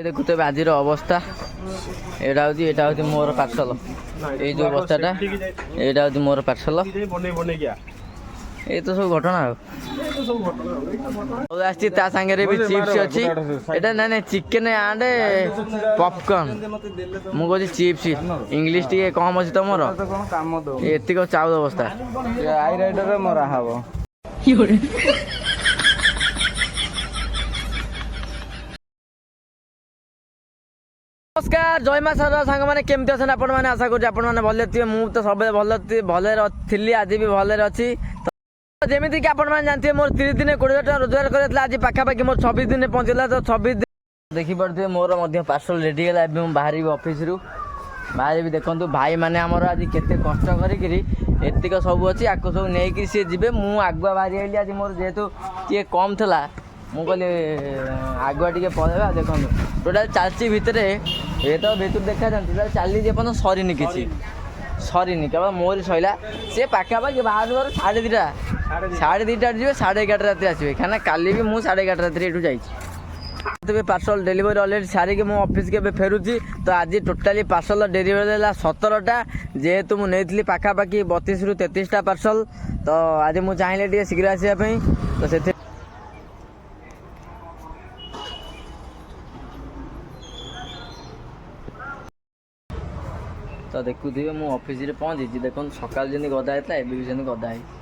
ଦେଖୁଥିବେ ଆଜିର ଅବସ୍ଥା ଏଇଟା ହେଉଛି ମୋର ପାର୍ସଲ। ଏଇ ଯେଉଁ ବସ୍ତାଟା ଏଇଟା ହେଉଛି ମୋର ପାର୍ସଲ। ଏଇ ତ ସବୁ ଘଟଣା ଆଉ ଆସିଛି। ତା ସାଙ୍ଗରେ ବି ଚିପ୍ସ ଅଛି। ଏଇଟା ନାଇଁ ଚିକେନ ଆଣ୍ଡ ପପକର୍ନ। ମୁଁ କହୁଛି ଚିପ୍ସ। ଇଂଲିଶ ଟିକେ କମ୍ ଅଛି ତମର। ଏତିକ ଚାଉଳ ବସ୍ତା ଆଇ ରାଇଡରରେ ମରା ହବ। ନମସ୍କାର, ଜୟ ମା ଶାରଳା ସାଙ୍ଗମାନେ କେମିତି ଅଛନ୍ତି ଆପଣମାନେ? ଆଶା କରୁଛି ଆପଣମାନେ ଭଲରେ ଥିବେ। ମୁଁ ତ ସବୁବେଳେ ଭଲରେ ଥିଲି, ଆଜି ବି ଭଲରେ ଅଛି। ଯେମିତିକି ଆପଣମାନେ ଜାଣିଥିବେ ମୋର 30 ଦିନେ 20,000 ଟଙ୍କା ରୋଜଗାର କରିଥିଲା। ଆଜି ପାଖାପାଖି ମୋର 26 ଦିନେ ପହଞ୍ଚିଲା। ତ 26 ଦିନ ଦେଖିପାରୁଥିବେ ମୋର ମଧ୍ୟ ପାର୍ସଲ ରେଡ଼ି ହେଲା। ଏବେ ମୁଁ ବାହାରିବି ଅଫିସରୁ। ବାହାରିବି। ଦେଖନ୍ତୁ ଭାଇମାନେ ଆମର ଆଜି କେତେ କଷ୍ଟ କରିକିରି ଏତିକ ସବୁ ଅଛି ଆକୁ ସବୁ ନେଇକି ସିଏ ଯିବେ। ମୁଁ ଆଗୁଆ ବାହାରି ଆଇଲି। ଆଜି ମୋର ଯେହେତୁ ଟିକେ କମ୍ ଥିଲା ମୁଁ କହିଲି ଆଗୁଆ ଟିକେ ପଳେଇବା। ଦେଖନ୍ତୁ ଟୋଟାଲ୍ ଚାଲିଛି ଭିତରେ ଏ ତ ଭିତରୁ ଦେଖାଯାଆନ୍ତି ଟୋଟାଲ୍ ଚାଲିଛି ଏପର୍ଯ୍ୟନ୍ତ ସରିନି, କିଛି ସରିନି, କେବଳ ମୋରି ସରିଲା। ସେ ପାଖାପାଖି ବାହାରୁ ସାଢ଼େ 2ଟାରେ ଯିବେ, 11:30 ରାତିରେ ଆସିବେ। କାହିଁକିନା କାଲି ବି ମୁଁ 11:30 ରାତିରେ ଏଠୁ ଯାଇଛି। ତେବେ ପାର୍ସଲ ଡେଲିଭରି ଅଲରେଡ଼ି ସାରିକି ମୁଁ ଅଫିସକୁ ଏବେ ଫେରୁଛି। ତ ଆଜି ଟୋଟାଲି ପାର୍ସଲ ଡେଲିଭରି ହେଲା 17ଟା। ଯେହେତୁ ମୁଁ ନେଇଥିଲି ପାଖାପାଖି 32ରୁ 33ଟା ପାର୍ସଲ। ତ ଆଜି ମୁଁ ଚାହିଁଲି ଟିକେ ଶୀଘ୍ର ଆସିବା ପାଇଁ। ତ ସେଥି ତ ଦେଖୁଥିବେ ମୁଁ ଅଫିସରେ ପହଞ୍ଚିଛି। ଦେଖନ୍ତୁ ସକାଳୁ ଯେମିତି ଗଦା ହେଇଥିଲା ଏବେ ବି ସେମିତି ଗଦା ହେଇଛି।